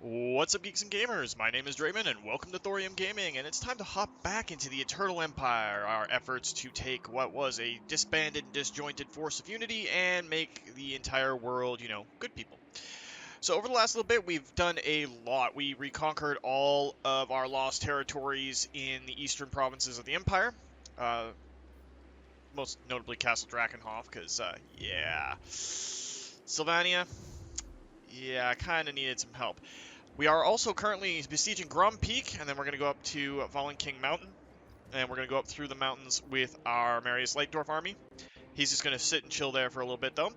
What's up, geeks and gamers? My name is Drementfh, and welcome to Thorium Gaming, and it's time to hop back into the Eternal Empire, our efforts to take what was a disbanded and disjointed force of unity and make the entire world, good people. So over the last little bit, we've done a lot. We reconquered all of our lost territories in the eastern provinces of the Empire, most notably Castle Drakenhof, because, yeah, Sylvania, yeah, kind of needed some help. We are also currently besieging Grom Peak, and then we're going to go up to Fallen King Mountain, and we're going to go up through the mountains with our Marius Lightdorf army. He's just going to sit and chill there for a little bit, though.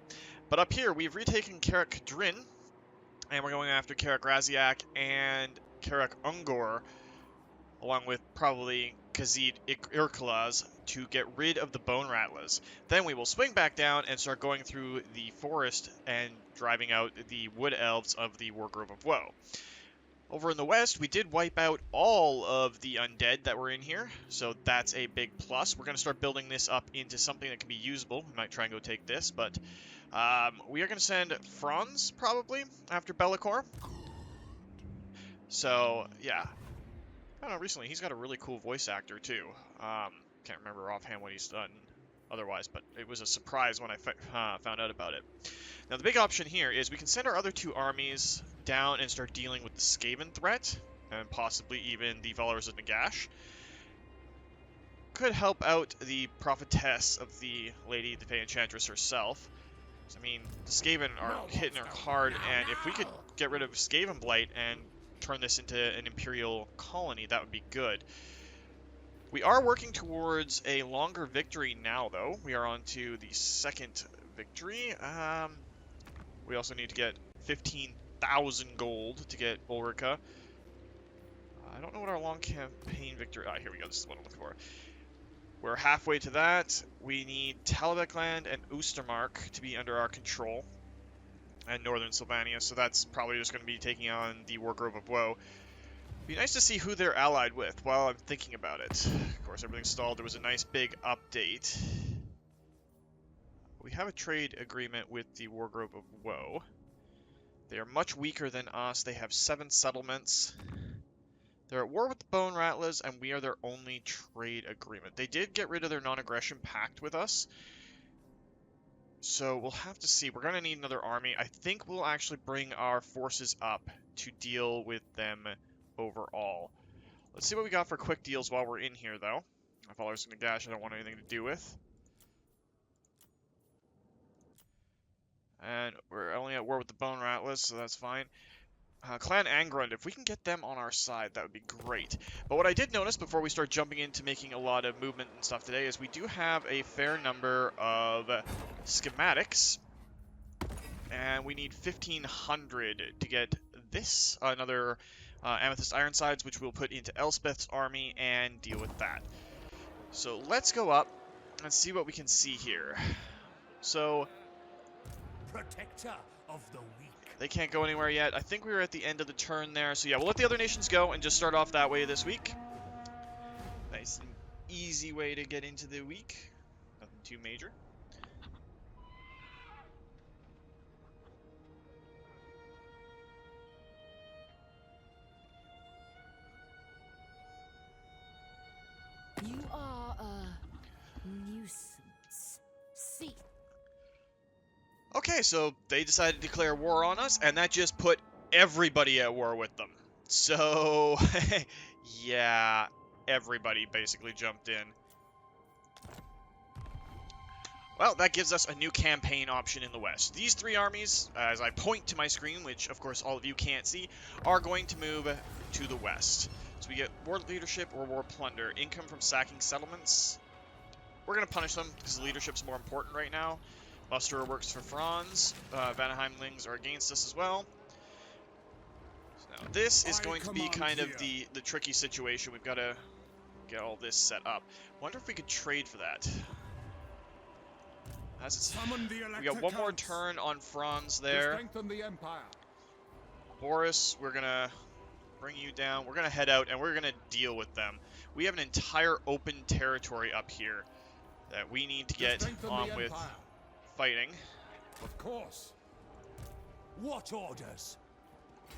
But up here, we've retaken Karak Drin, and we're going after Karak Raziak and Karak Ungor, along with probably Khajiit Irklaz, to get rid of the Bone Rattlers. Then we will swing back down and start going through the forest and driving out the Wood Elves of the Wargrove of Woe. Over in the west, we did wipe out all of the undead that were in here, so that's a big plus. We're going to start building this up into something that can be usable. We might try and go take this, but we are going to send Franz, probably, after Be'lakor. So, yeah. I don't know, recently he's got a really cool voice actor, too. Can't remember offhand what he's done otherwise, but it was a surprise when I found out about it. Now, the big option here is we can send our other two armies down and start dealing with the Skaven threat, and possibly even the Followers of Nagash. Could help out the prophetess of the Lady, the Fey Enchantress herself. I mean, the Skaven are hitting her hard, and if we could get rid of Skaven Blight and turn this into an Imperial colony, that would be good. We are working towards a longer victory now, though. We are on to the second victory. We also need to get 15,000 gold to get Ulrica. I don't know what our long campaign victory... here we go. This is what I'm looking for. We're halfway to that. We need Talabekland and Oostermark to be under our control. And Northern Sylvania, so that's probably just going to be taking on the Wargrove of Woe. Be nice to see who they're allied with while I'm thinking about it. Of course, everything's stalled. There was a nice big update. We have a trade agreement with the Wargrove of Woe. They are much weaker than us. They have 7 settlements. They're at war with the Bone Rattlers, and we are their only trade agreement. They did get rid of their non-aggression pact with us. So we'll have to see. We're going to need another army. I think we'll actually bring our forces up to deal with them overall. Let's see what we got for quick deals while we're in here, though. Followers of Nagash I don't want anything to do with. And we're only at war with the Bone Rattlers, so that's fine. Clan Angrund, if we can get them on our side, that would be great. But what I did notice before we start jumping into making a lot of movement and stuff today is we do have a fair number of schematics. And we need 1,500 to get this, another Amethyst Ironsides, which we'll put into Elspeth's army and deal with that. So let's go up and see what we can see here. So... Protector of the weak. They can't go anywhere yet. I think we were at the end of the turn there. So yeah, we'll let the other nations go and just start off that way this week. Nice and easy way to get into the week. Nothing too major. You are a nuisance. See. Okay, so they decided to declare war on us, and that just put everybody at war with them. So, yeah, everybody basically jumped in. Well, that gives us a new campaign option in the west. These 3 armies, as I point to my screen, which of course all of you can't see, are going to move to the west. So we get war leadership or war plunder. Income from sacking settlements. We're going to punish them because the leadership's more important right now. Buster works for Franz. Vanaheimlings are against us as well. So now this is going to be kind of the tricky situation. We've got to get all this set up. Wonder if we could trade for that. We got one more turn on Franz there. Boris, we're going to bring you down. We're going to head out and we're going to deal with them. We have an entire open territory up here that we need to get on with fighting. Of course. What orders?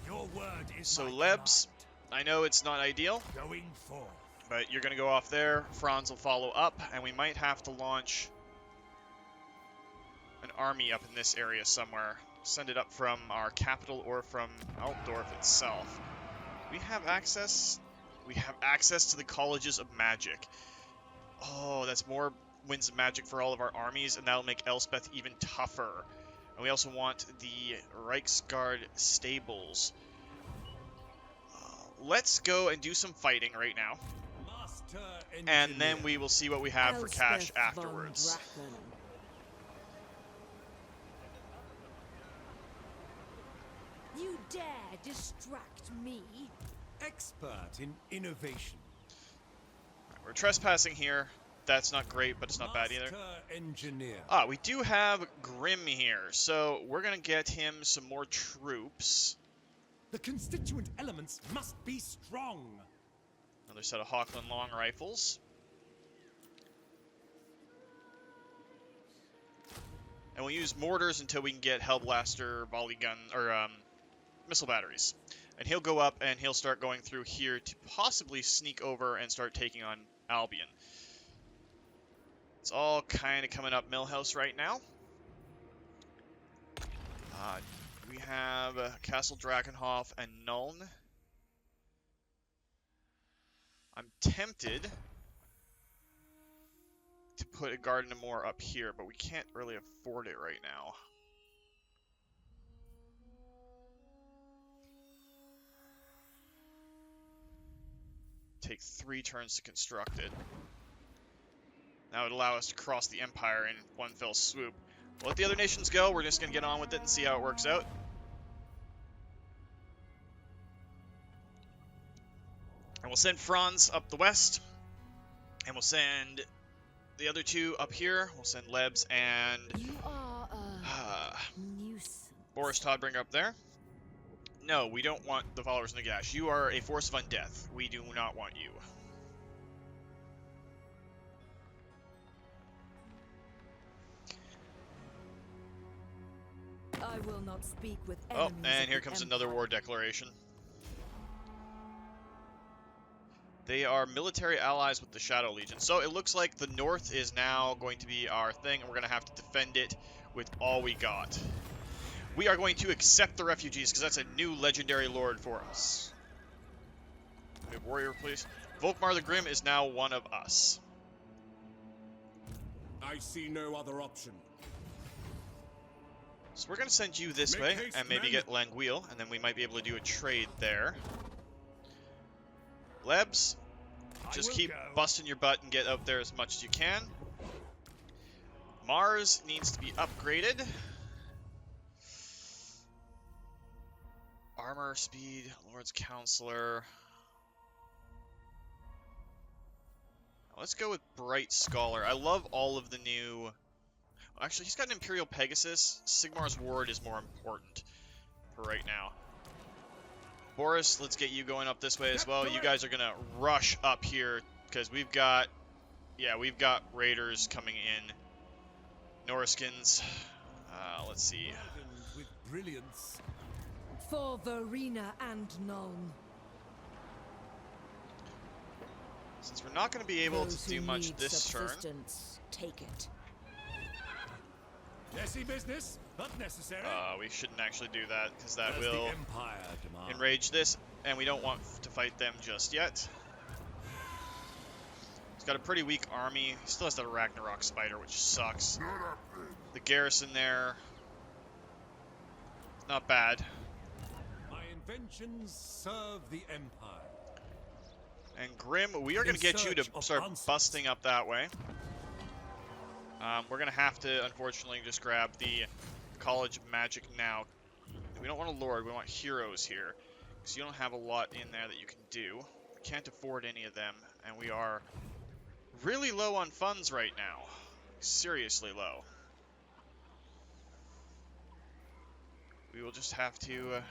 Your word is So my Lebs, I know it's not ideal, command. Going forth. but you're going to go off there. Franz will follow up, and we might have to launch an army up in this area somewhere. Send it up from our capital or from Altdorf itself. We have access. We have access to the colleges of magic. Oh, that's more winds of magic for all of our armies, and that'll make Elspeth even tougher. And we also want the Reichsguard stables. Let's go and do some fighting right now, Master and engineer. then we will see what we have for cash Elspeth von afterwards. Drachen. You dare distract me? Expert in innovation. We're trespassing here. That's not great, but it's not bad either. Master engineer. Ah, we do have Grim here, so we're gonna get him some more troops. The constituent elements must be strong. Another set of Hawkland long rifles. And we'll use mortars until we can get Hellblaster volley gun or missile batteries. And he'll go up and he'll start going through here to possibly sneak over and start taking on Albion. It's all kind of coming up Millhouse right now. We have Castle Drakenhof and Nuln. I'm tempted to put a Garden of Moor up here, but we can't really afford it right now. Take 3 turns to construct it. That would allow us to cross the Empire in one fell swoop. We'll let the other nations go. We're just going to get on with it and see how it works out. And we'll send Franz up the west. And we'll send the other 2 up here. We'll send Lebs and You are a nuisance. Boris Todbringer up there. No, we don't want the followers of Nagash. You are a force of undeath. We do not want you. I will not speak with Oh, enemies and of here the comes another Empire. war declaration. They are military allies with the Shadow Legion. So it looks like the north is now going to be our thing, and we're going to have to defend it with all we got. We are going to accept the refugees, because that's a new legendary lord for us. We have warrior, please. Volkmar the Grim is now one of us. I see no other option. So we're going to send you this Make way, haste, and maybe men. get Languille, and then we might be able to do a trade there. Lebs, just will keep go. busting your butt and get out there as much as you can. Mars needs to be upgraded. Armor, speed, Lord's Counselor. Let's go with Bright Scholar. I love all of the new... Actually, he's got an Imperial Pegasus. Sigmar's Ward is more important for right now. Boris, let's get you going up this way as well. You guys are going to rush up here because we've got... Yeah, we've got Raiders coming in. Norskins. Let's see. Burdened with brilliance. For Verena and Nuln. Since we're not going to be able Those to do who much need this turn, subsistence, take it. Messy business, but necessary. we shouldn't actually do that because that As will the Empire demands. enrage this, and we don't want to fight them just yet. He's got a pretty weak army. He still has that Ragnarok spider, which sucks. The garrison there, not bad. My inventions serve the Empire. And Grim, we are going to In get you to search of start answers. busting up that way. We're going to have to, unfortunately, just grab the College of Magic now. We don't want a Lord, we want heroes here. Because you don't have a lot in there that you can do. We can't afford any of them, and we are really low on funds right now. Seriously low. We will just have to...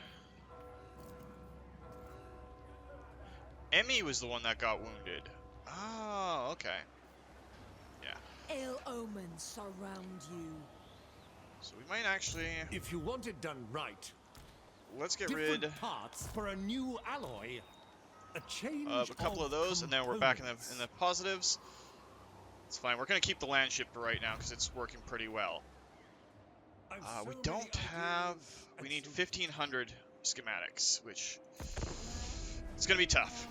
Emmy was the one that got wounded. Oh, okay. Ill omens surround you. So we might actually... If you want it done right, let's get Different rid parts for a new alloy. A change of a couple of those, and then we're back in the positives. It's fine. We're going to keep the land ship for right now because it's working pretty well. We don't have... We need 1,500 schematics, which... It's going to be tough.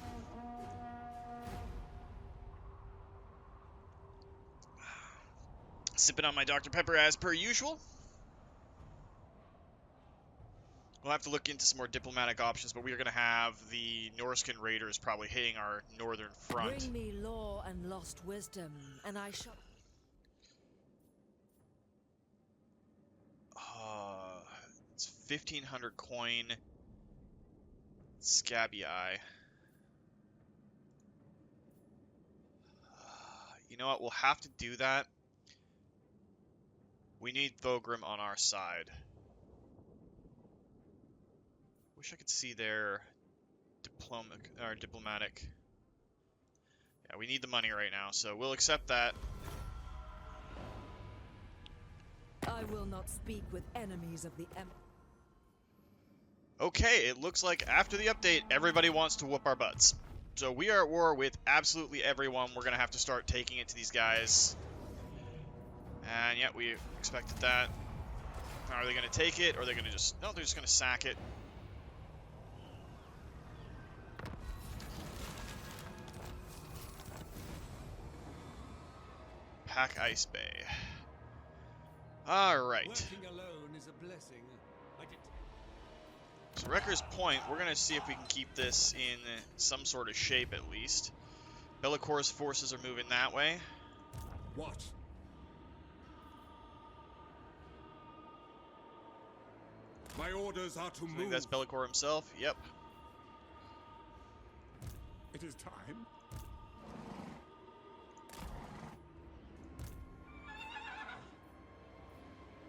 Sipping on my Dr. Pepper as per usual. We'll have to look into some more diplomatic options, but we are going to have the Norscan raiders probably hitting our northern front. Bring me lore and lost wisdom, and I shall... It's 1,500 coin. Scabby Eye. You know what? We'll have to do that. We need Thogrim on our side. Wish I could see their diplomatic. Yeah, we need the money right now, so we'll accept that. I will not speak with enemies of the Okay, it looks like after the update, everybody wants to whoop our butts. So we are at war with absolutely everyone. We're going to have to start taking it to these guys. And yeah, we expected that. Are they going to take it, or are they going to just... No, they're just going to sack it. Pack Ice Bay. Alright. Working alone is a blessing. So Wrecker's Point, we're going to see if we can keep this in some sort of shape at least. Bellicor's forces are moving that way. What? My orders are to move. I think that's Bellicor himself. Yep. It is time.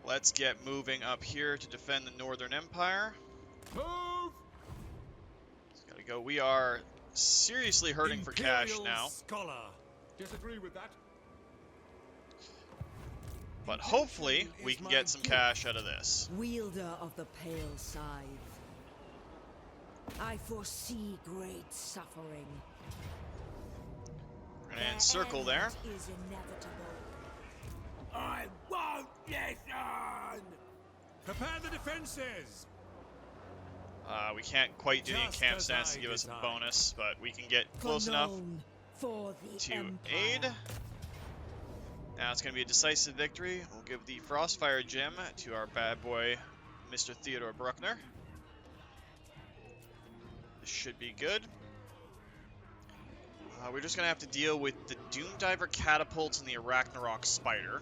Let's get moving up here to defend the Northern Empire. Move! Gotta go. We are seriously hurting for cash now. Scholar. Disagree with that? But hopefully we can get some cash out of this. wielder of the pale scythe. I foresee great suffering. We're gonna encircle there. Is inevitable. I won't listen! Prepare the defenses! We can't quite do the Just encamp as stance to I give us a designed. bonus, but we can get For close enough known for the to Empire. aid. Now it's going to be a decisive victory. We'll give the Frostfire Gem to our bad boy, Mr. Theodore Bruckner. This should be good. We're just going to have to deal with the Doomdiver Catapults and the Arachnarok Spider.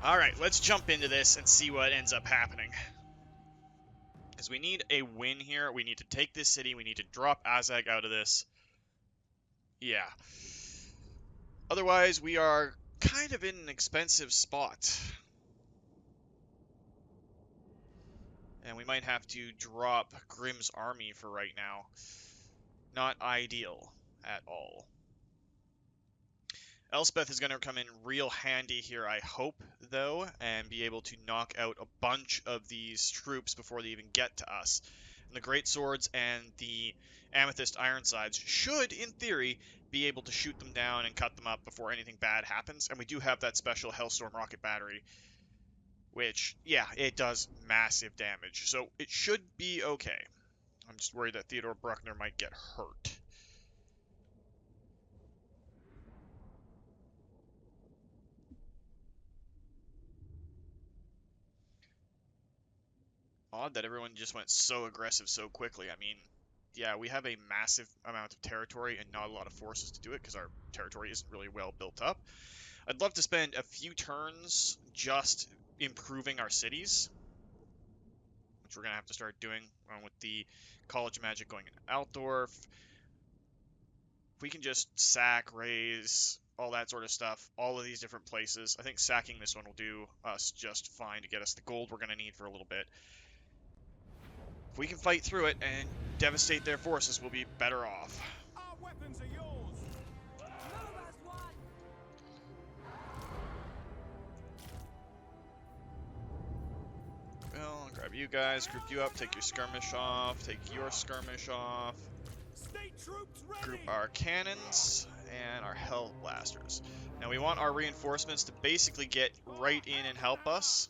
Alright, let's jump into this and see what ends up happening. Because we need a win here. We need to take this city. We need to drop Azag out of this. Yeah. Otherwise, we are kind of in an expensive spot. And we might have to drop Grimm's army for right now. Not ideal at all. Elspeth is going to come in real handy here, I hope, though, and be able to knock out a bunch of these troops before they even get to us. And the Great Swords and the Amethyst Ironsides should, in theory, be able to shoot them down and cut them up before anything bad happens. And we do have that special Hellstorm Rocket Battery, which, yeah, it does massive damage. So it should be okay. I'm just worried that Theodore Bruckner might get hurt. Odd that everyone just went so aggressive so quickly. I mean, yeah, we have a massive amount of territory and not a lot of forces to do it because our territory isn't really well built up. I'd love to spend a few turns just improving our cities, which we're going to have to start doing with the College of Magic going in Altdorf. If we can just sack, raise, all that sort of stuff, all of these different places, I think sacking this one will do us just fine to get us the gold we're going to need for a little bit. If we can fight through it and devastate their forces, we'll be better off. Our weapons are yours! Move as one. you guys, group you up, take your skirmish off, take your skirmish off. State troops ready. Group our cannons and our hell blasters. Now we want our reinforcements to basically get right in and help us.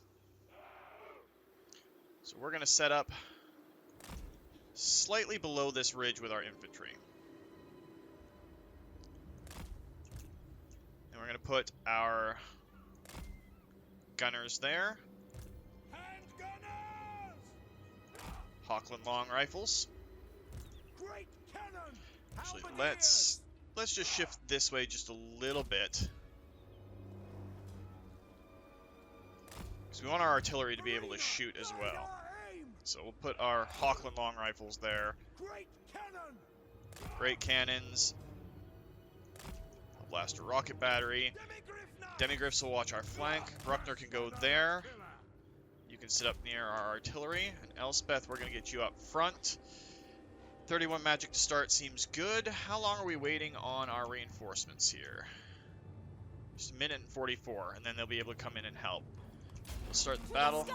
So we're going to set up slightly below this ridge with our infantry. And we're going to put our gunners there. Handgunners! Hochland long rifles. Great cannon! Actually, Halberdiers! let's just shift this way just a little bit. Because we want our artillery to be able to shoot as well. So we'll put our Hochland long rifles there. Great cannon! Great cannons. A blaster rocket battery. Demigriffs will watch our flank. Bruckner can go there. You can sit up near our artillery. And Elspeth, we're going to get you up front. 31 magic to start seems good. How long are we waiting on our reinforcements here? Just a minute and 44, and then they'll be able to come in and help. We'll start the battle.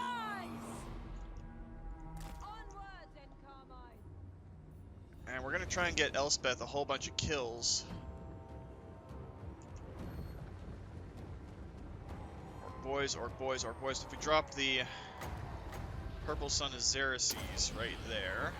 And we're going to try and get Elspeth a whole bunch of kills. Orc boys, orc boys, orc boys. If we drop the Purple Sun of Xerxes right there.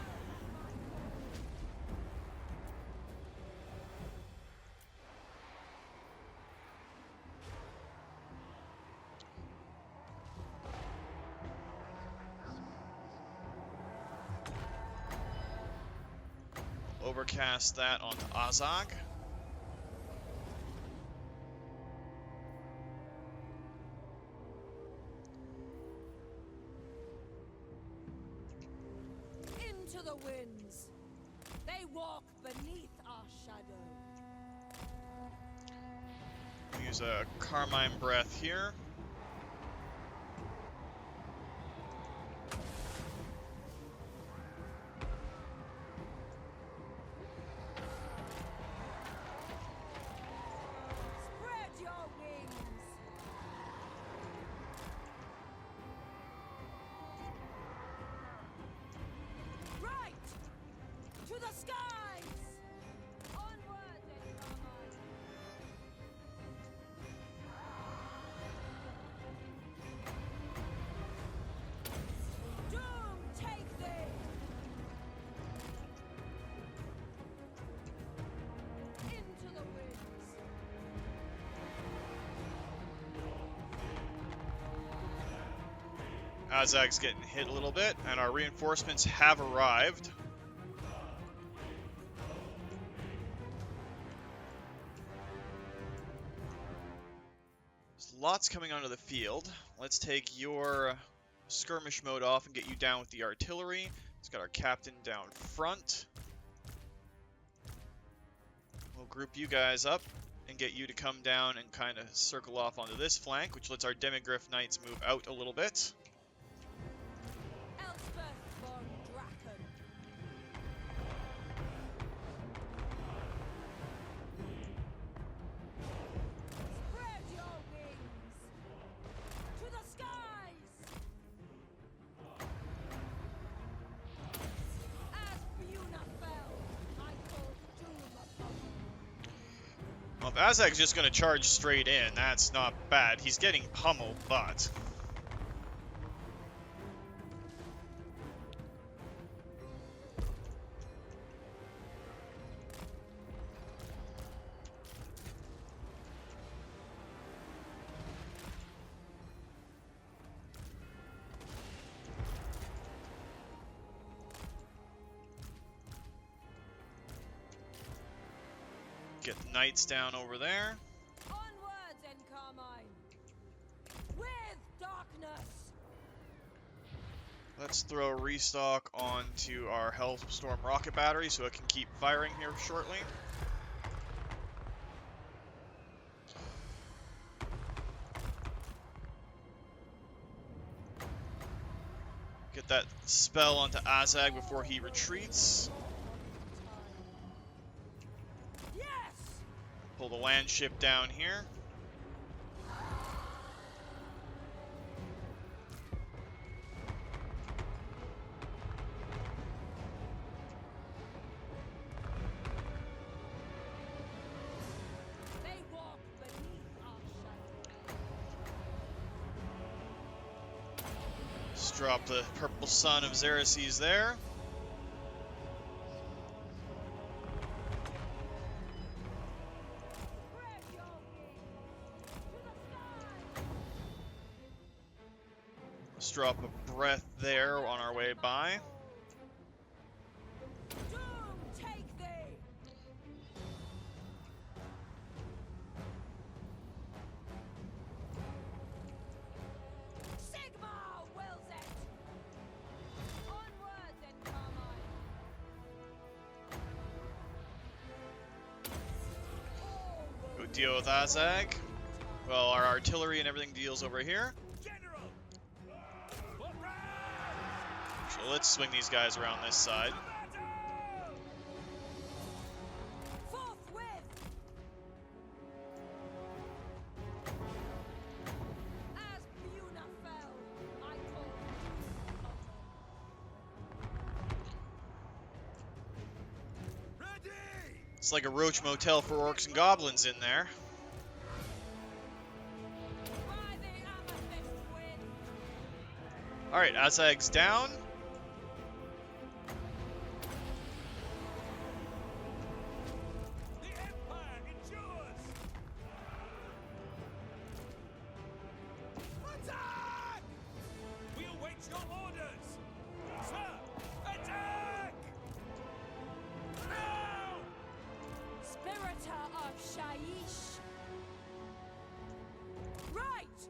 Overcast that onto Azag. Into the winds. They walk beneath our shadow. Use a Carmine Breath here. Azag's getting hit a little bit, and our reinforcements have arrived. There's lots coming onto the field. Let's take your skirmish mode off and get you down with the artillery. Let's get our captain down front. We'll group you guys up and get you to come down and kind of circle off onto this flank, which lets our Demigriff Knights move out a little bit. Well, if Azag's just going to charge straight in, that's not bad. He's getting pummeled, but... Get the knights down over there. Onwards and Carmine. With darkness. Let's throw a restock onto our Hellstorm rocket battery so it can keep firing here shortly. Get that spell onto Azag before he retreats. Pull the land ship down here. Just drop the purple sun of Xerxes there. Let's drop a breath there on our way by. Doom take thee! Sigma wills it! Onward then, Carmine! Go deal with Azag. Well, our artillery and everything deals over here. So let's swing these guys around this side. Forthwith! As Buna fell, I called It's like a roach motel for orcs and goblins in there. by the amethyst wind! Alright, Azag's down. The Empire endures! Attack! We await your orders! Sir, attack! Now! Spirita of Shaiish! Right!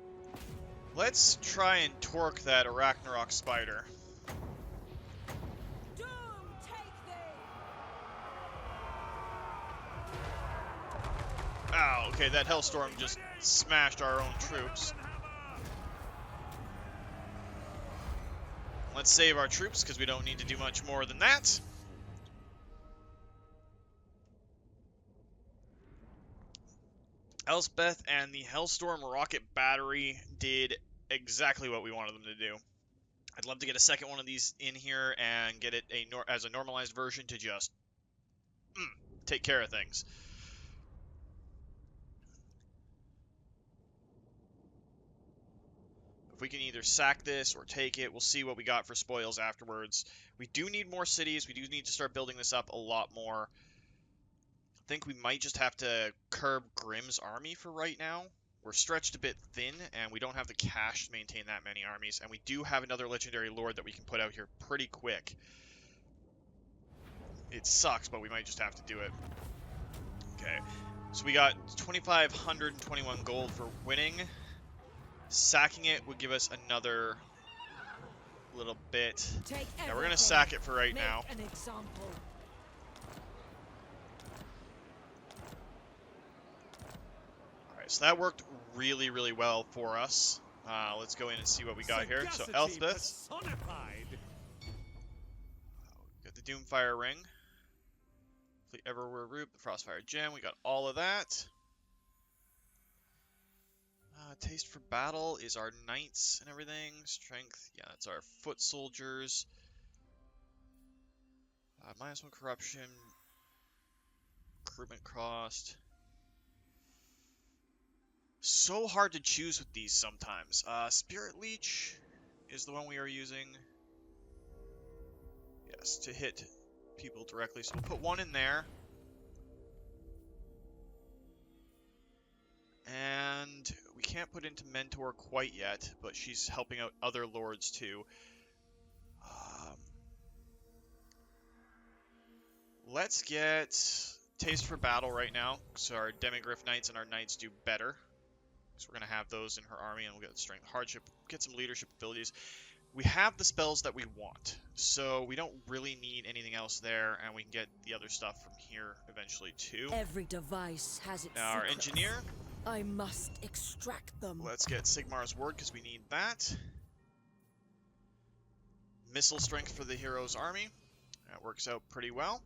Let's try and torque that Arachnarok spider. Doom take thee! Ow, okay, that Hellstorm just smashed our own troops. Let's save our troops, because we don't need to do much more than that. Elspeth and the Hellstorm rocket battery did exactly what we wanted them to do. I'd love to get a second one of these in here and get it as a normalized version to just take care of things. If we can either sack this or take it, we'll see what we got for spoils afterwards. We do need more cities. We do need to start building this up a lot more. I think we might just have to curb Grimm's army for right now. We're stretched a bit thin, and we don't have the cash to maintain that many armies. And we do have another legendary lord that we can put out here pretty quick. It sucks, but we might just have to do it. Okay, so we got 2,521 gold for winning. Sacking it would give us another little bit. Take Yeah, we're gonna sack it for right Make now. an example. Alright, so that worked really, really well for us. Let's go in and see what we got here. So Sagacity Elspeth, personified. got the Doomfire Ring. Fleet Everywhere Root, the Frostfire Gem, we got all of that. Taste for Battle is our knights and everything. Strength, yeah, that's our foot soldiers. -1 corruption. Recruitment cost. So hard to choose with these sometimes. Spirit Leech is the one we are using. Yes, to hit people directly. So we'll put one in there. And we can't put into Mentor quite yet, but she's helping out other lords too. Let's get Taste for Battle right now, so our Demigryph Knights and our Knights do better. So we're going to have those in her army, and we'll get Strength Hardship, get some leadership abilities. We have the spells that we want, so we don't really need anything else there, and we can get the other stuff from here eventually too. Every device has its Now our secrets. Engineer, I must extract them. let's get Sigmar's Word because we need that. Missile Strength for the hero's army. That works out pretty well.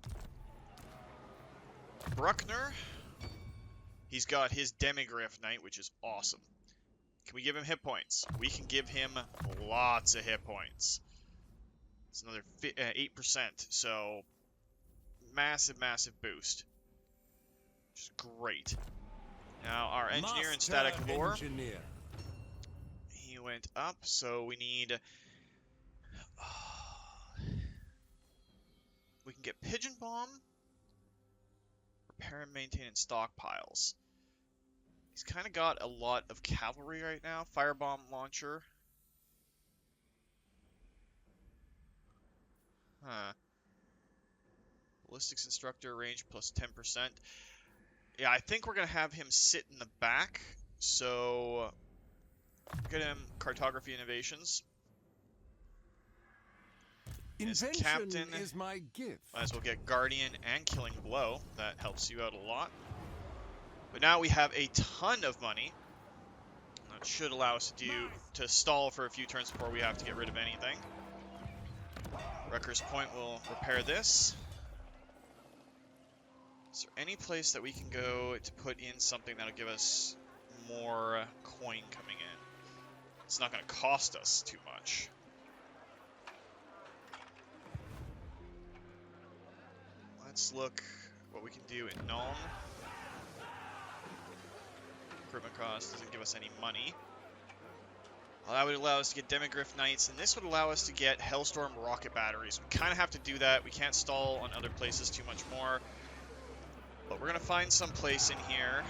Bruckner, he's got his Demigryph Knight, which is awesome. Can we give him hit points? We can give him lots of hit points. It's another 8%, so massive, massive boost. Which is great. Now, our Engineer and Static Master Lore, Engineer. he went up, so we need We can get pigeon bomb, repair and maintain in stockpiles. He's kind of got a lot of cavalry right now. Firebomb launcher. Huh. Ballistics instructor range plus 10%. Yeah, I think we're going to have him sit in the back. So, get him cartography innovations. As Invention captain, is my gift. might as well get guardian and killing blow. That helps you out a lot. But now we have a ton of money. That should allow us to stall for a few turns before we have to get rid of anything. Wrecker's Point will repair this. Is there any place that we can go to put in something that'll give us more coin coming in? It's not going to cost us too much. Let's look what we can do in Nuln. Recruitment cost doesn't give us any money. Well, that would allow us to get Demigryph Knights, and this would allow us to get Hellstorm rocket batteries. We kind of have to do that. We can't stall on other places too much more. But we're going to find some place in here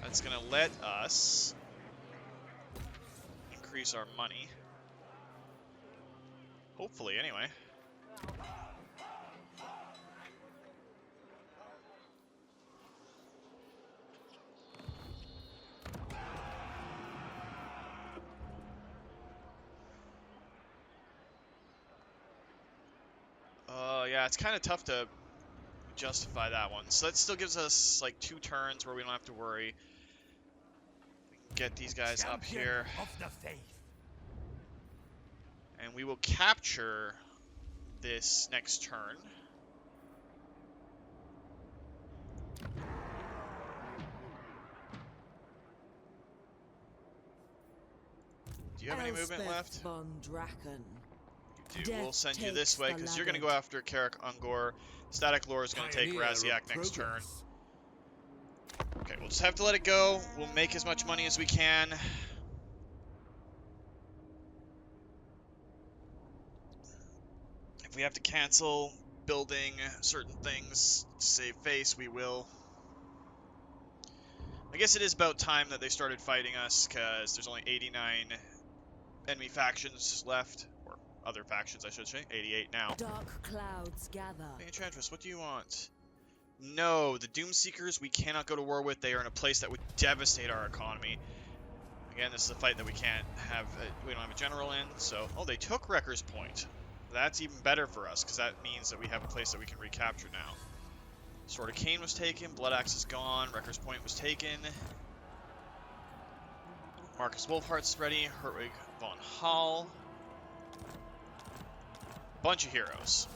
that's going to let us increase our money. Hopefully, anyway. Yeah, it's kind of tough to justify that one. So that still gives us like 2 turns where we don't have to worry. We can get these guys up here. Of the faith. And we will capture this next turn. Do you have any movement left? Von Draken. We'll send you this way because you're going to go after Karak Ungor. Static Lore is going to take Raziak next turn. Okay, we'll just have to let it go. We'll make as much money as we can. If we have to cancel building certain things to save face, we will. I guess it is about time that they started fighting us because there's only 89 enemy factions left. Other factions, I should say. 88 now. Dark clouds gather. Hey, Enchantress, what do you want? No, the Doomseekers we cannot go to war with. They are in a place that would devastate our economy. Again, this is a fight that we can't have. We don't have a general in. So, oh, they took Wrecker's Point. That's even better for us because that means that we have a place that we can recapture now. Sword of Cain was taken. Blood Axe is gone. Wrecker's Point was taken. Marcus Wolfheart's ready. Hertwig von Hall. Bunch of heroes.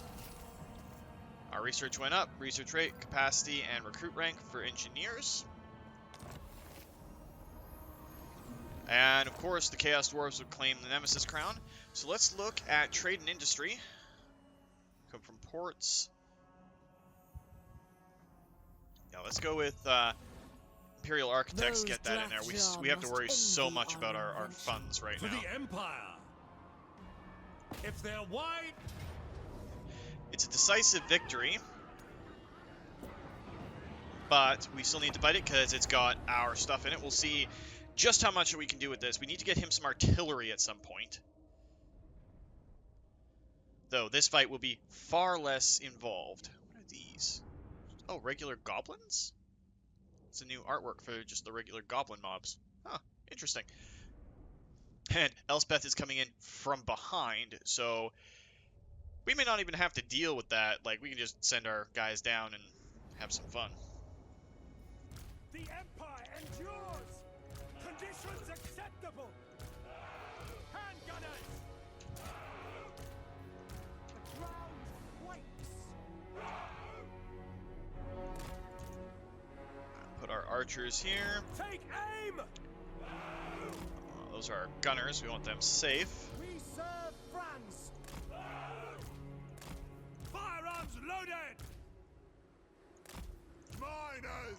Our research went up. Research rate, capacity, and recruit rank for engineers. And of course, the Chaos Dwarves would claim the Nemesis crown. So let's look at trade and industry. Come from ports. Yeah, let's go with Imperial Architects. Get that in there. We have to worry so much about our funds right now. For the Empire. If they're white, it's a decisive victory, but we still need to fight it because it's got our stuff in it. We'll see just how much we can do with this. We need to get him some artillery at some point. Though this fight will be far less involved. What are these? Oh, regular goblins? It's a new artwork for just the regular goblin mobs. Huh, interesting. And Elspeth is coming in from behind, so we may not even have to deal with that. Like, we can just send our guys down and have some fun. the Empire endures. Conditions acceptable. Handgunners. The ground quakes. Put our archers here. Take aim. Those are our gunners. We want them safe. We serve France. Firearms loaded. Miners.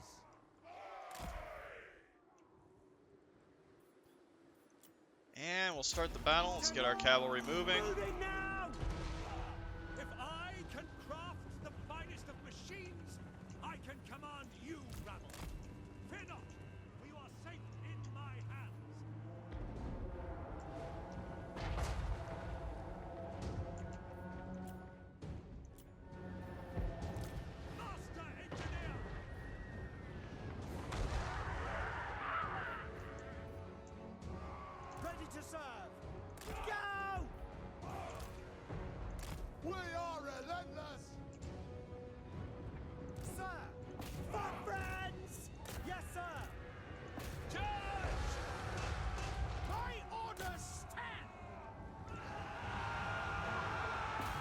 And we'll start the battle. Let's get our cavalry moving. Moving now. to serve. Go! We are relentless! Sir! For friends! Yes, sir! Charge! My orders stand!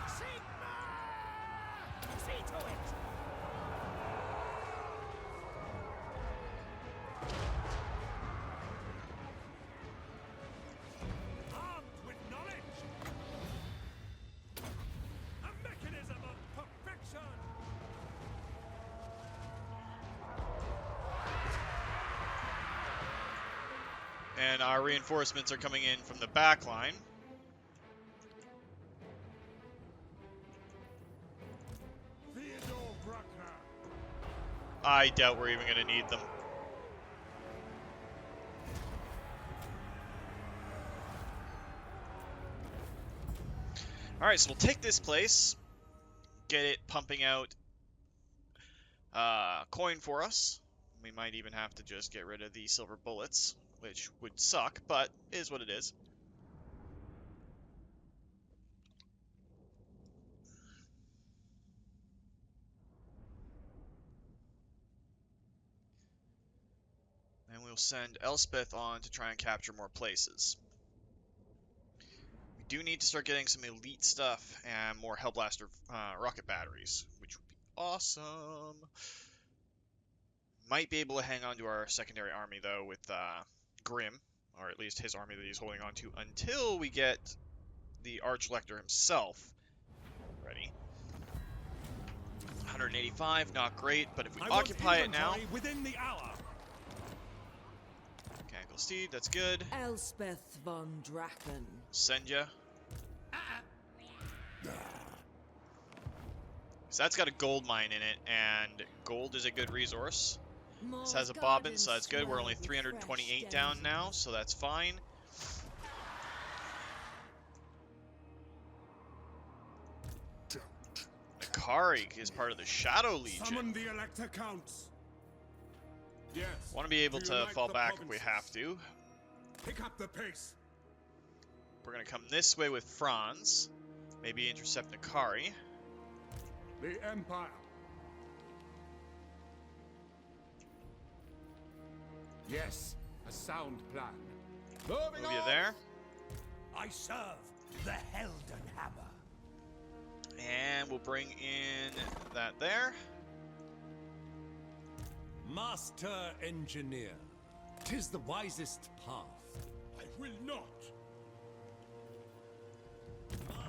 Sigma! See to it! Armed with knowledge! A mechanism of perfection! And our reinforcements are coming in from the back line. Theodore Bruckner! I doubt we're even going to need them. Alright, so we'll take this place, get it pumping out coin for us. We might even have to just get rid of the silver bullets, which would suck, but is what it is. And we'll send Elspeth on to try and capture more places. We do need to start getting some elite stuff and more Hellblaster rocket batteries, which would be awesome. Might be able to hang on to our secondary army, though, with Grim, or at least his army that he's holding on to, until we get the Archlector himself ready. 185, not great, but if we occupy it now... Within the hour. Mechanical Steed, that's good. Elspeth von Drachen. Senja. So that's got a gold mine in it, and gold is a good resource. This has a bobbin, so that's good. We're only 328 down now, so that's fine. Nakari is part of the Shadow Legion. Summon the Elector Counts. Yes. Want to be able Do to you like fall the back if we provinces? have to. Pick up the pace. We're going to come this way with Franz. Maybe intercept Nakari. The Empire. Yes, a sound plan. Moving Move you on. there. I serve the Helden Hammer. And we'll bring in that there. Master Engineer. 'Tis the wisest path. I will not.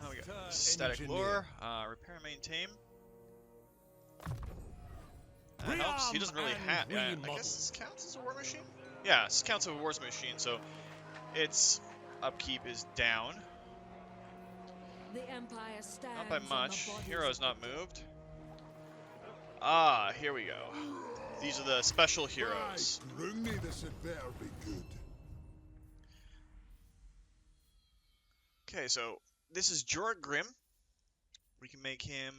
Oh, we Master got Static Engineer. Lure, Repair and Maintain. That helps. He doesn't really Rearm have... and I remodel. guess this counts as a war machine? Yeah, this counts as a war machine, so its upkeep is down. The Empire stands Not by on the much. bodies Hero's of not moved. Ah, here we go. These are the special heroes. Right, bring me this and there be good. Okay, so this is Jorah Grim. We can make him...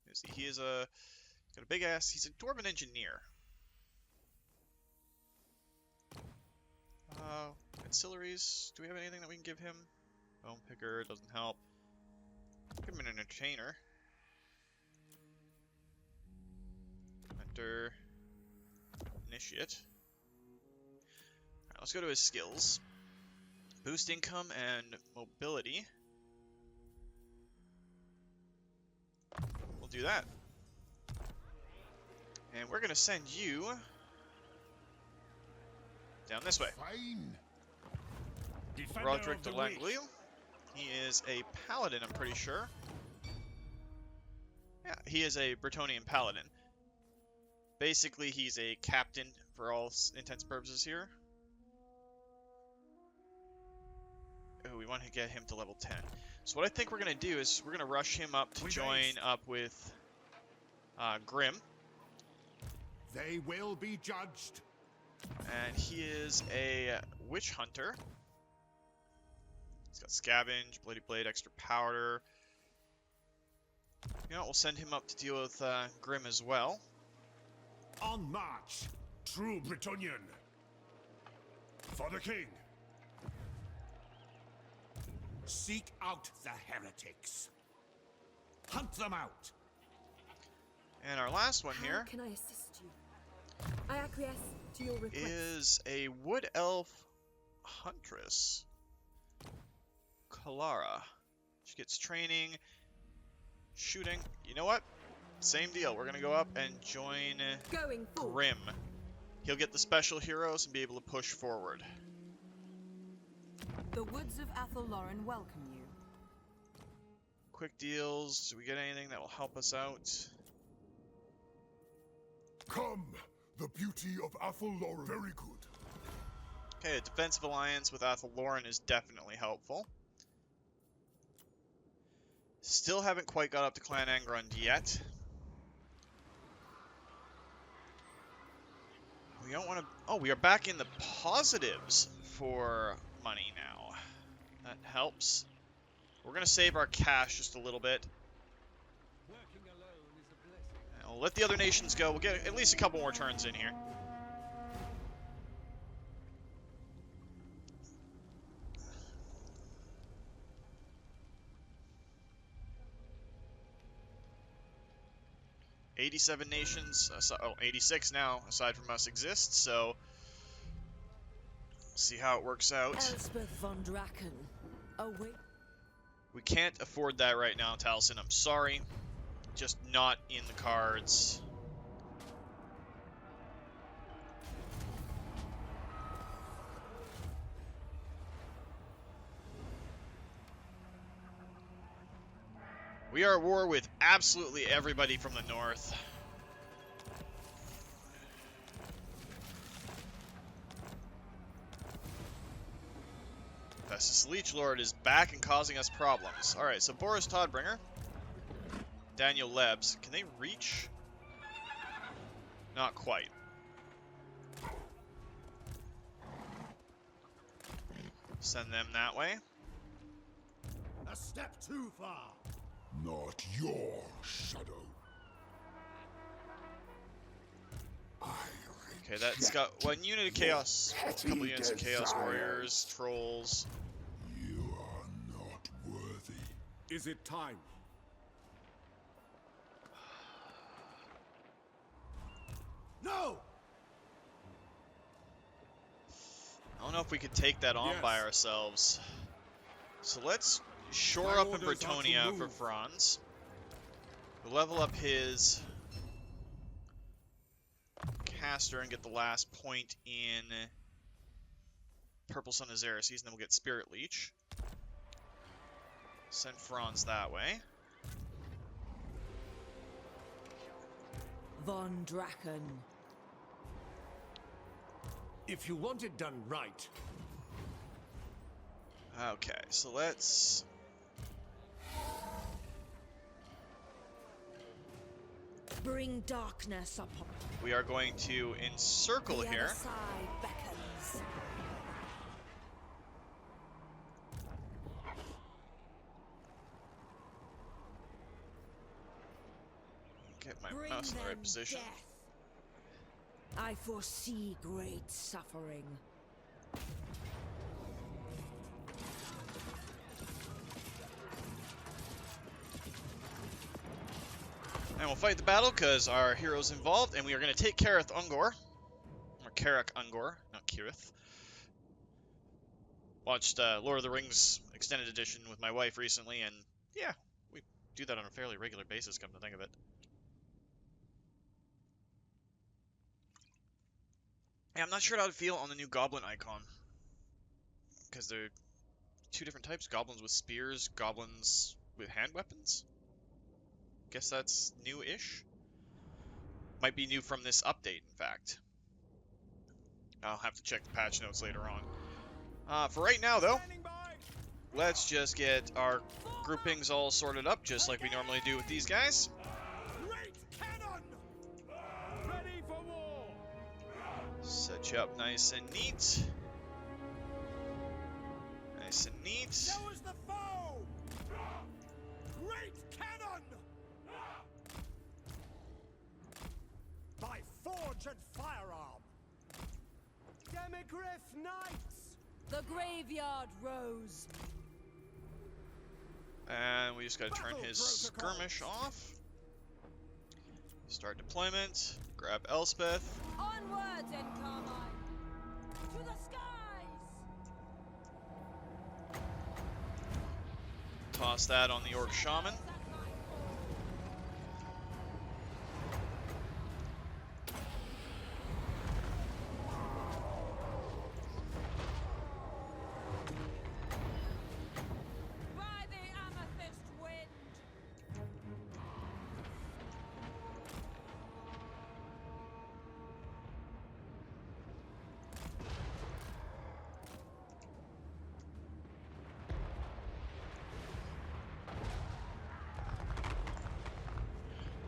let's see, he is a... he's got a big ass... he's a Dwarven engineer. Ancillaries. Do we have anything that we can give him? Bone Picker doesn't help. Give him an Entertainer. Hunter. Initiate. Alright, let's go to his skills. Boost income and mobility. We'll do that. And we're gonna send you down this way. Fine. Defender Roderick of de the Langley. Reach. He is a paladin, I'm pretty sure. Yeah, he is a Bretonnian paladin. Basically, he's a captain for all intents and purposes here. Oh, we want to get him to level 10. So what I think we're going to do is we're going to rush him up to join up with Grim. They will be judged. And he is a witch hunter. He's got scavenge, bloody blade, extra powder. You know, we'll send him up to deal with Grim as well. On march. True Bretonnian. For the king. Seek out the heretics. Hunt them out. And our last one here How can I assist you? I acquiesce to your request. is a wood elf huntress, Kalara. She gets training, shooting. You know what? Same deal. We're gonna go up and join Going forward. Grim. He'll get the special heroes and be able to push forward. The woods of Athelloren welcome you. Quick deals. Do we get anything that will help us out? Come, the beauty of Athelloren. Very good. Okay, a defensive alliance with Athelloren is definitely helpful. Still haven't quite got up to Clan Angrund yet. We don't want to... Oh, we are back in the positives for money now. That helps. We're going to save our cash just a little bit. And we'll let the other nations go. We'll get at least a couple more turns in here. "87 nations, 86 now, aside from us, exist, so we'll see how it works out. Elspeth von Draken. Away. We can't afford that right now, Taliesin. I'm sorry. Just not in the cards. We are at war with absolutely everybody from the north. Festus Leech Lord is back and causing us problems. Alright, so Boris Todbringer, Daniel Lebs, can they reach? Not quite. Send them that way. A step too far. Not your shadow. Okay, that's got one unit of chaos, a couple units of chaos warriors, trolls. You are not worthy. Is it time? No! I don't know if we could take that on by ourselves. So let's shore up in Bretonnia for Franz. We'll level up his caster and get the last point in Purple Sun of Xerxes, and then we'll get Spirit Leech. Send Franz that way. Von Draken. If you want it done right, Okay, so let's... Bring darkness upon. We are going to encircle The here. other side beckons. Get my Bring mouse in the right them position. death. I foresee great suffering. And we'll fight the battle because our hero's involved, and we are going to take Kareth Ungor. Or Karak Ungor, not Kirith. Watched Lord of the Rings Extended Edition with my wife recently, and yeah, we do that on a fairly regular basis, come to think of it. Yeah, I'm not sure how to feel on the new Goblin icon. Because they're two different types. Goblins with spears, goblins with hand weapons. Guess that's new-ish. Might be new from this update, in fact. I'll have to check the patch notes later on. For right now, though, let's just get our groupings all sorted up, just like we normally do with these guys. Great cannon! Ready for war! Set you up nice and neat. Nice and neat. Show us the foe! Great cannon! By forge and firearm! Demigriff Knights! The graveyard rose. we just gotta turn his skirmish off. Start deployment. Grab Elspeth. Onwards and Carmine! To the skies! Toss that on the Orc Shaman. By the amethyst wind!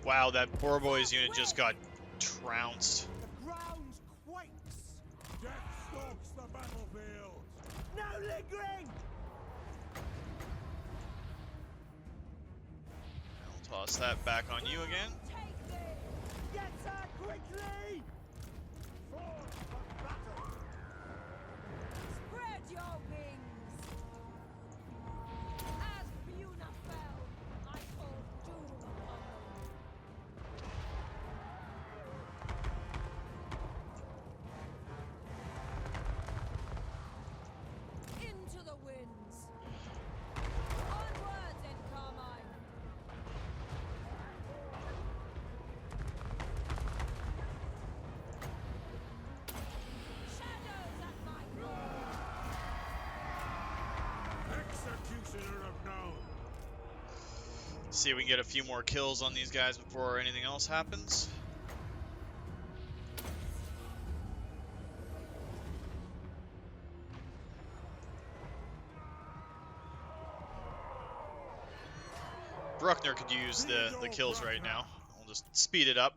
Wow, that poor boy's unit just got trounced. The ground quakes. Death stalks the battlefield. No lingering. I'll toss that back on you again. Take this! Get her quickly. Forward for battle. Spread your wings! As Buna fell, I called doom upon them. Into the winds! Onwards and Carmine! Shadows at my call! Executioner of known. See if we can get a few more kills on these guys before anything else happens. Bruckner could use the kills right now. We'll just speed it up.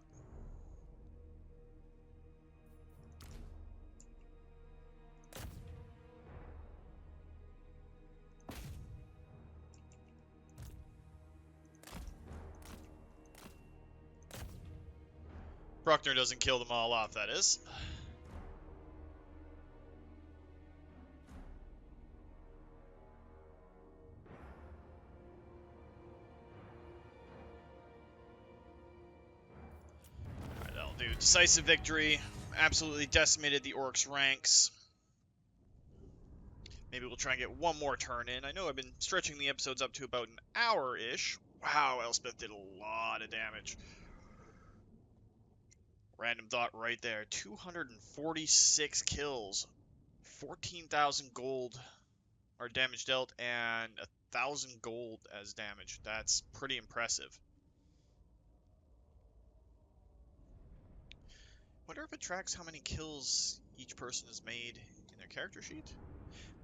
Bruckner doesn't kill them all off, that is. Alright, that'll do. Decisive victory. Absolutely decimated the Orcs' ranks. Maybe we'll try and get one more turn in. I know I've been stretching the episodes up to about an hour-ish. Wow, Elspeth did a lot of damage. Random thought right there. 246 kills. 14,000 gold or damage dealt and 1,000 gold as damage. That's pretty impressive. Wonder if it tracks how many kills each person has made in their character sheet.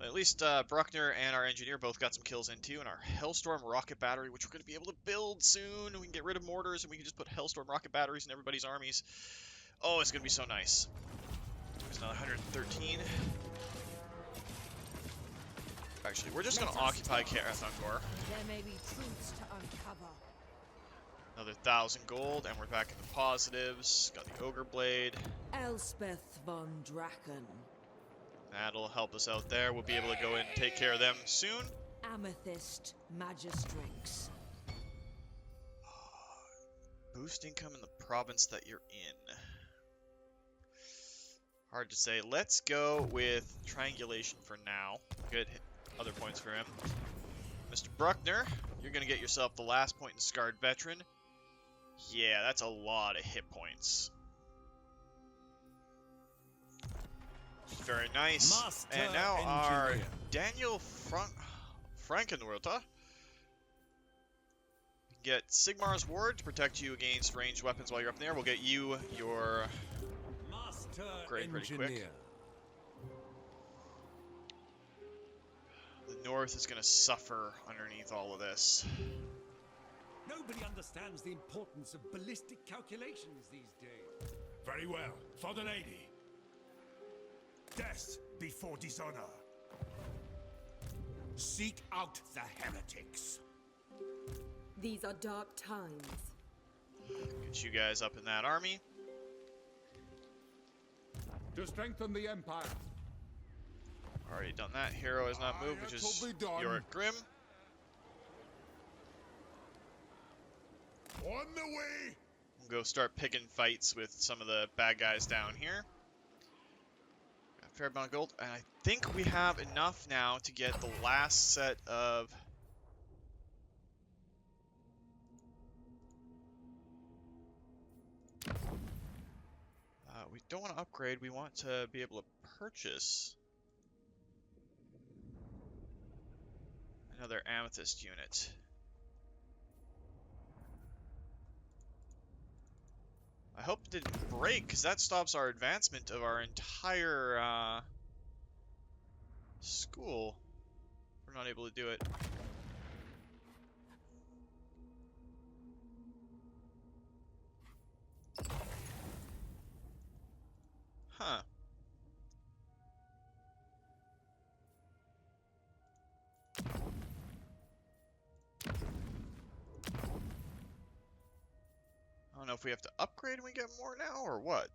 But at least Bruckner and our engineer both got some kills in too, and our Hellstorm rocket battery, which we're going to be able to build soon. We can get rid of mortars and we can just put Hellstorm rocket batteries in everybody's armies. Oh, it's going to be so nice. There's another 113. Actually, we're just going to occupy Karathungor. There may be truths to uncover. Another 1,000 gold, and we're back in the positives. Got the Ogre Blade. Elspeth von Draken. That'll help us out there. We'll be able to go in and take care of them soon. Amethyst Magistrix. Boost income in the province that you're in. Hard to say. Let's go with triangulation for now. Good other points for him. Mr. Bruckner, you're going to get yourself the last point in Scarred Veteran. Yeah, that's a lot of hit points. Very nice. Master and now our engineer. Daniel Frankenwerter. Get Sigmar's Ward to protect you against ranged weapons while you're up in there. We'll get you your Master upgrade pretty quick. engineer. The North is going to suffer underneath all of this. Nobody understands the importance of ballistic calculations these days. Very well, for the lady. Death before dishonor. Seek out the heretics. These are dark times. Get you guys up in that army. To strengthen the Empire. Already done that. Hero has not moved, which is It'll be done. Yorick Grimm. On the way! We'll go start picking fights with some of the bad guys down here. Got a fair amount of gold, and I think we have enough now to get the last set of... we don't want to upgrade, we want to be able to purchase another amethyst unit. I hope it didn't break, because that stops our advancement of our entire school. We're not able to do it. Huh. I don't know if we have to upgrade and we get more now, or what.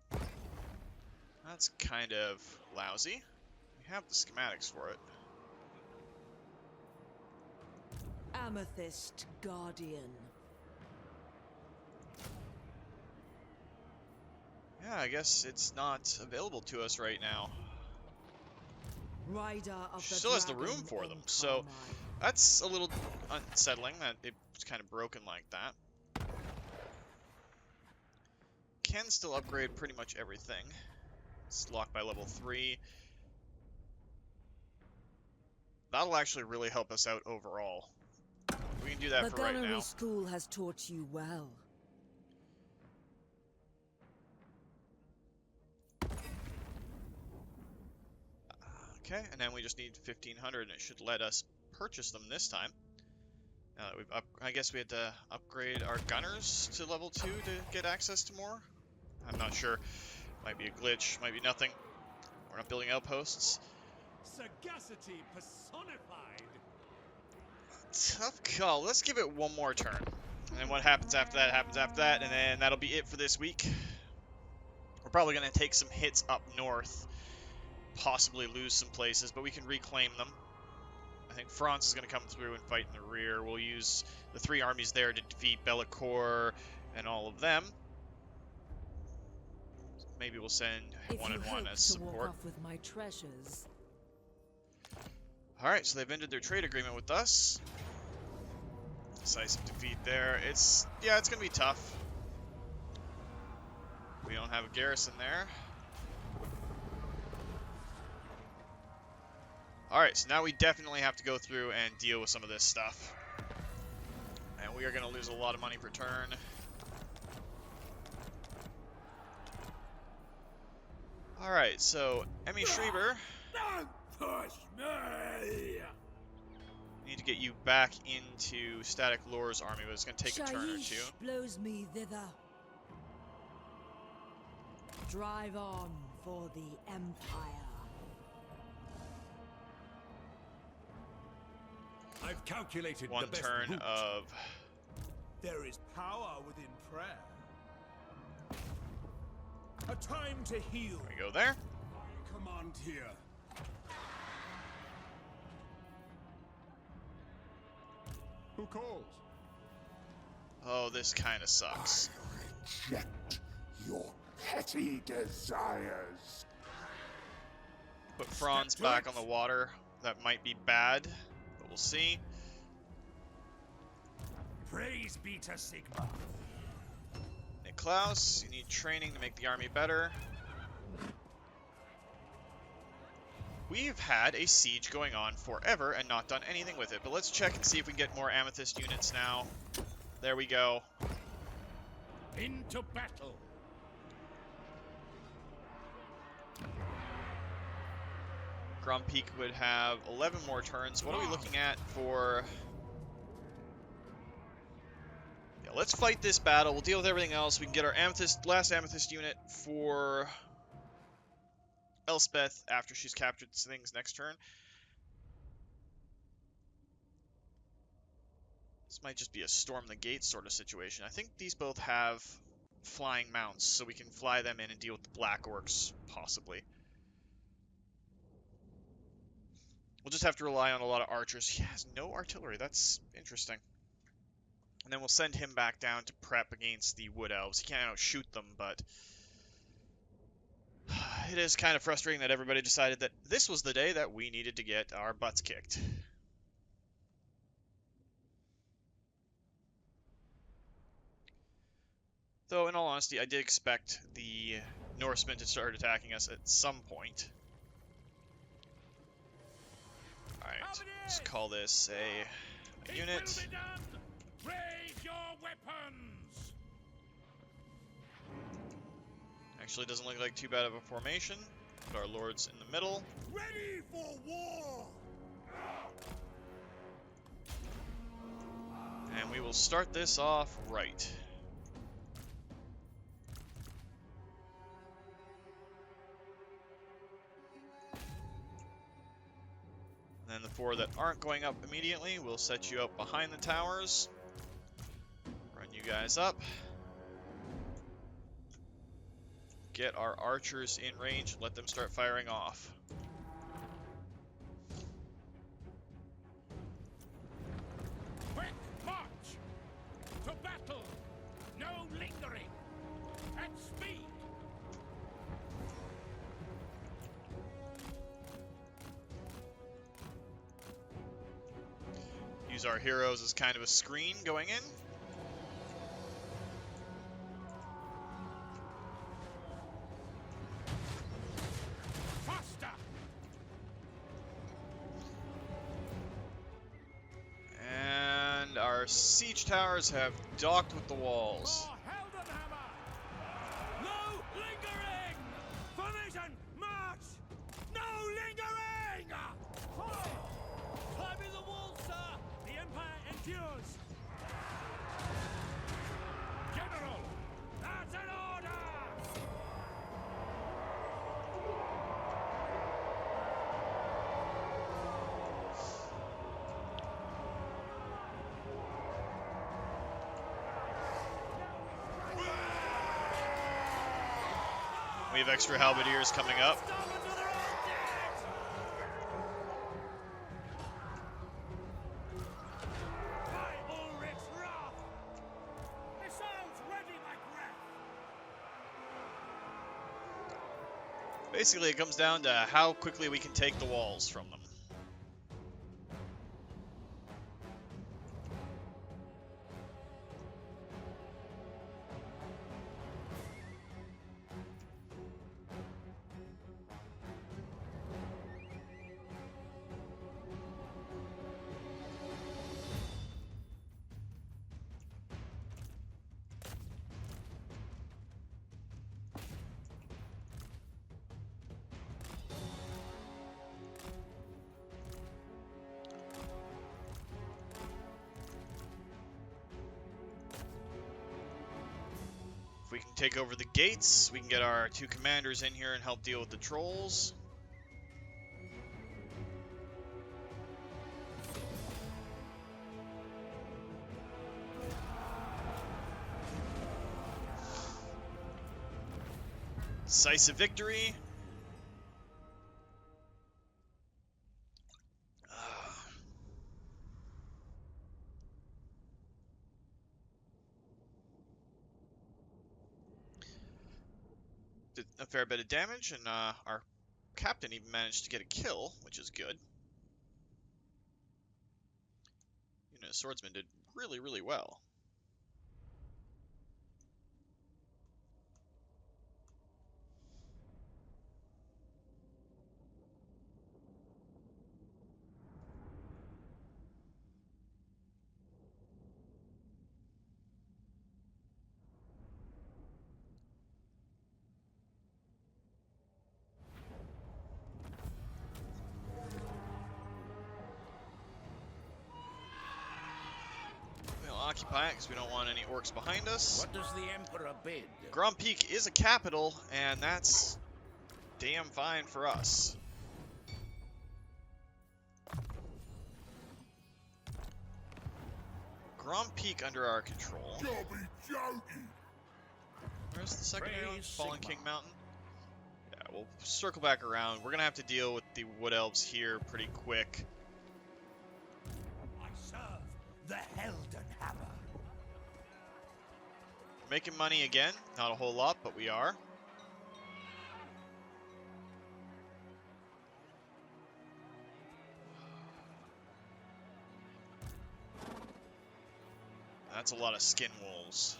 That's kind of lousy. We have the schematics for it. Amethyst Guardian. Yeah, I guess it's not available to us right now. Rider of She the still has the dragon room for them, in so Carmine. that's a little unsettling that it's kind of broken like that. Can still upgrade pretty much everything. It's locked by level 3. That'll actually really help us out overall. We can do that The for right gunnery now. school has taught you well. Okay, and then we just need 1,500, and it should let us purchase them this time. Now that we've I guess we had to upgrade our gunners to level 2 to get access to more. I'm not sure. Might be a glitch, might be nothing. We're not building outposts. Sagacity personified. Tough call. Let's give it one more turn. And then what happens after that happens after that, and then that'll be it for this week. We're probably going to take some hits up north. Possibly lose some places, but we can reclaim them. I think France is going to come through and fight in the rear. We'll use the 3 armies there to defeat Bellicor and all of them. Maybe we'll send If 1 you and 1 hope as to walk support. off with my treasures. Alright, so they've ended their trade agreement with us. Decisive defeat there. Yeah, it's going to be tough. We don't have a garrison there. Alright, so now we definitely have to go through and deal with some of this stuff. And we are going to lose a lot of money per turn. Alright, so Emmy Schreiber, Don't push me! need to get you back into Static Lore's army, but it's going to take a turn or two. Shaiish blows me thither. Drive on for the Empire. I've calculated One the best turn route. of... There is power within prayer. A time to heal. There we go there. Command here. Who calls? Oh, this kind of sucks. Reject your petty desires. Put Franz back on the water. That might be bad, but we'll see. Praise be to Sigma. Niklaus, you need training to make the army better. We've had a siege going on forever and not done anything with it, but let's check and see if we can get more amethyst units now. There we go. Into battle. Grompeak would have 11 more turns. What are we looking at for... Yeah, let's fight this battle. We'll deal with everything else. We can get our last amethyst unit for Elspeth after she's captured things next turn. This might just be a storm the gates sort of situation. I think these both have flying mounts, so we can fly them in and deal with the Black Orcs, possibly. We'll just have to rely on a lot of archers. He has no artillery. That's interesting. And then we'll send him back down to prep against the Wood Elves. He can't outshoot them, but it is kind of frustrating that everybody decided that this was the day that we needed to get our butts kicked. Though, in all honesty, I did expect the Norsemen to start attacking us at some point. Alright, let's call this a unit. Raise your weapons! Actually, doesn't look like too bad of a formation. Put our lords in the middle. Ready for war! And we will start this off right. And then the four that aren't going up immediately, we'll set you up behind the towers. Run you guys up. Get our archers in range, let them start firing off. Quick march! To battle! No lingering! At speed! Use our heroes as kind of a screen going in. Faster! And our siege towers have docked with the walls. For Heldenhammer! No lingering! Formation, march! No lingering! Climbing the wall, sir! The Empire endures! General! That's an order! We have extra halberdiers coming up. Stop until they're all dead! By Ulrich's wrath! Missiles ready, my breath! Basically, it comes down to how quickly we can take the walls from them. If we can take over the gates, we can get our two commanders in here and help deal with the trolls. Decisive victory. Did a fair bit of damage, and our captain even managed to get a kill, which is good. You know, swordsman did really, really well. We'll occupy it because we don't want any orcs behind us. What does the Emperor bid? Grand Peak is a capital, and that's damn fine for us. Grand Peak under our control. You'll be joking! Where's the secondary one? Praise Fallen Sigma. King Mountain? Yeah, we'll circle back around. We're going to have to deal with the Wood Elves here pretty quick. I serve the Heldenhammer. Making money again. Not a whole lot, but we are. That's a lot of skin wolves.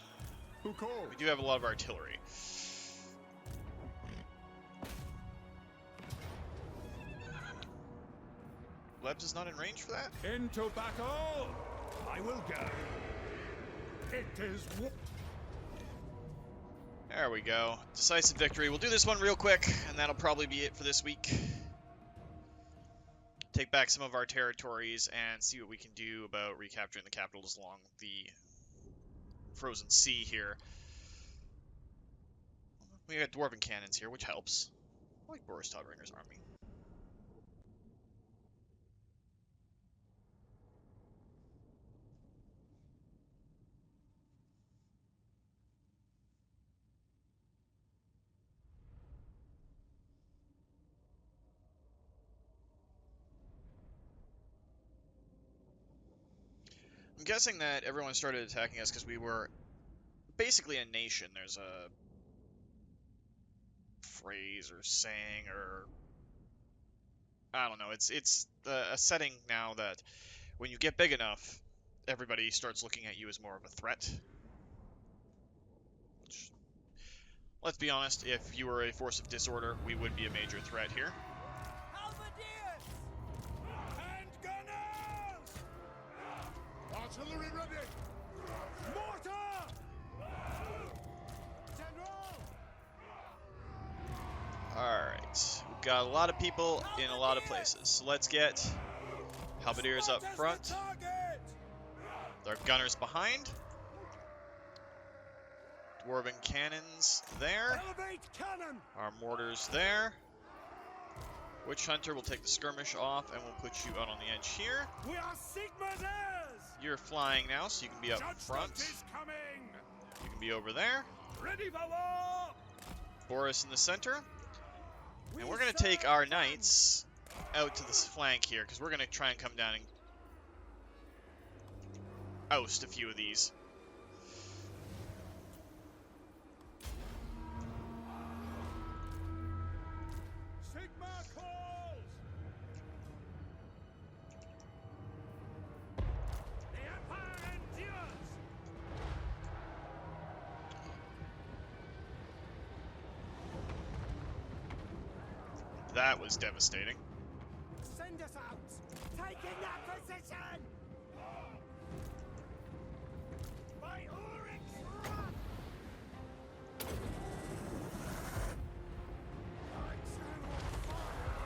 Who called? We do have a lot of artillery. Lebs is not in range for that? Into battle! I will go. It is There we go. Decisive victory. We'll do this one real quick, and that'll probably be it for this week. Take back some of our territories and see what we can do about recapturing the capitals along the frozen sea here. We got dwarven cannons here, which helps. I like Boris Todringer's army. I'm guessing that everyone started attacking us because we were basically a nation. There's a phrase or saying or I don't know. It's a setting now that when you get big enough, everybody starts looking at you as more of a threat. Which, let's be honest, if you were a force of disorder, we would be a major threat here. Halberdiers! Handgunners! Artillery ready! Mortar! General! Alright, we've got a lot of people in a lot of places. So let's get halberdiers up front. Target! Our gunners behind. Dwarven cannons there. Elevate cannon! Our mortars there. Witch Hunter will take the skirmish off and we'll put you out on the edge here. We are Sigma's heirs! You're flying now, so you can be up Judgment front. is coming! You can be over there. Ready for war! Boris in the center. And we're going to take our knights out to this flank here, because we're going to try and come down and oust a few of these. Sigma calls! The Empire endures! That was devastating. Send us out! Taking that position! My Orcs run! Lights on fire!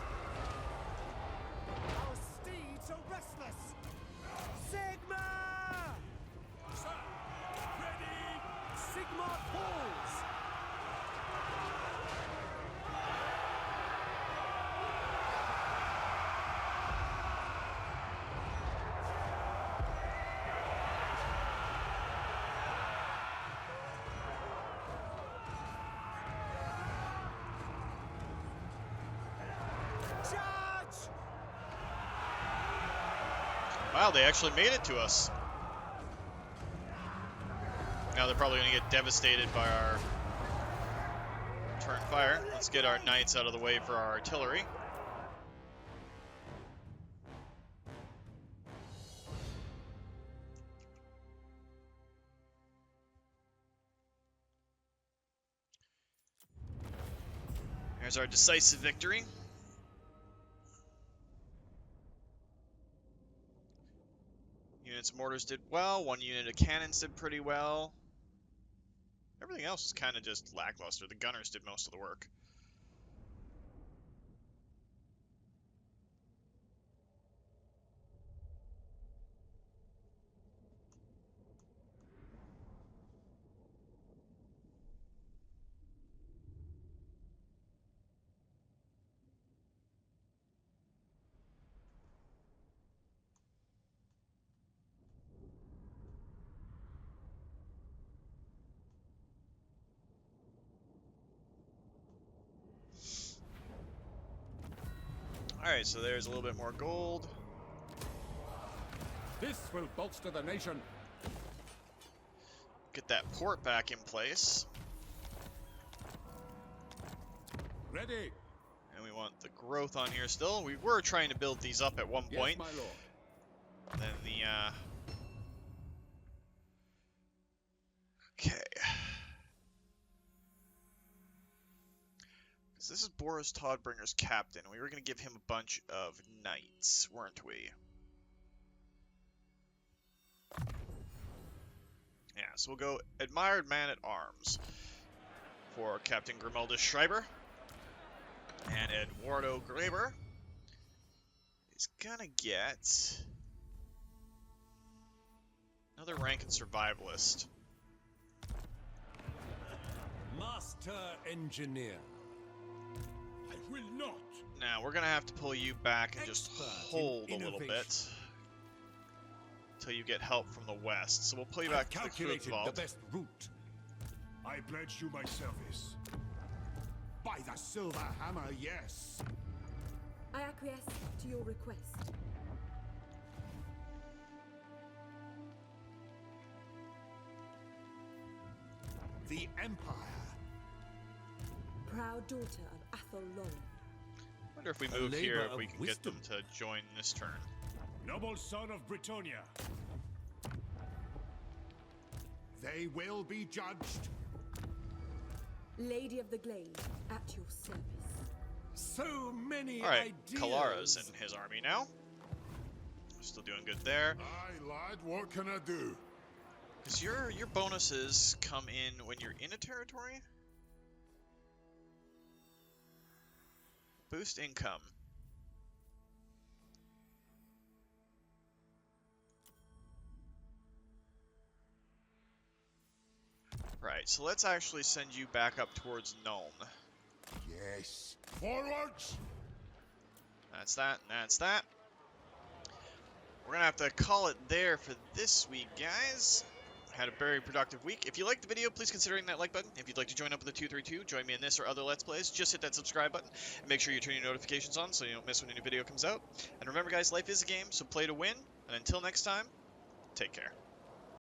Our steeds are restless! Sigma! Sir! Ready! Sigma calls! Charge! Wow, they actually made it to us. Now they're probably going to get devastated by our turn fire. Let's get our knights out of the way for our artillery. There's our decisive victory. Units of mortars did well. One unit of cannons did pretty well. Everything else is kind of just lackluster. The gunners did most of the work. Alright, so there's a little bit more gold. This will bolster the nation. Get that port back in place. Ready. And we want the growth on here still. We were trying to build these up at one point. Yes, my lord. And then the, okay. Because this is Boris Todbringer's captain. We were going to give him a bunch of knights, weren't we? Yeah, so we'll go Admired Man-at-Arms for Captain Grimaldus Schreiber. And Eduardo Graber is gonna get another rank in Survivalist. Master Engineer. I will not. Now, we're gonna have to pull you back and just Expert hold in a little innovation. bit until you get help from the west. So we'll pull you back to the Calculated the Vault. best route. I pledge you my service. By the silver hammer, yes. I acquiesce to your request. The Empire. Proud daughter of Athelon. Wonder if we A move here, labor if we of can get them wisdom. to join this turn. Noble son of Britonia. They will be judged. Lady of the Glade, at your service. So many Alright, ideas. Kalara's in his army now. Still doing good there. Aye, lad, what can I do? Because your bonuses come in when you're in a territory? Boost income. Right, so let's actually send you back up towards Nuln. Yes. Forwards! That's that, and that's that. We're gonna have to call it there for this week, guys. Had a very productive week. If you liked the video, please consider hitting that like button. If you'd like to join up with the 232, join me in this or other Let's Plays, just hit that subscribe button. And make sure you turn your notifications on so you don't miss when a new video comes out. And remember, guys, life is a game, so play to win. And until next time, take care.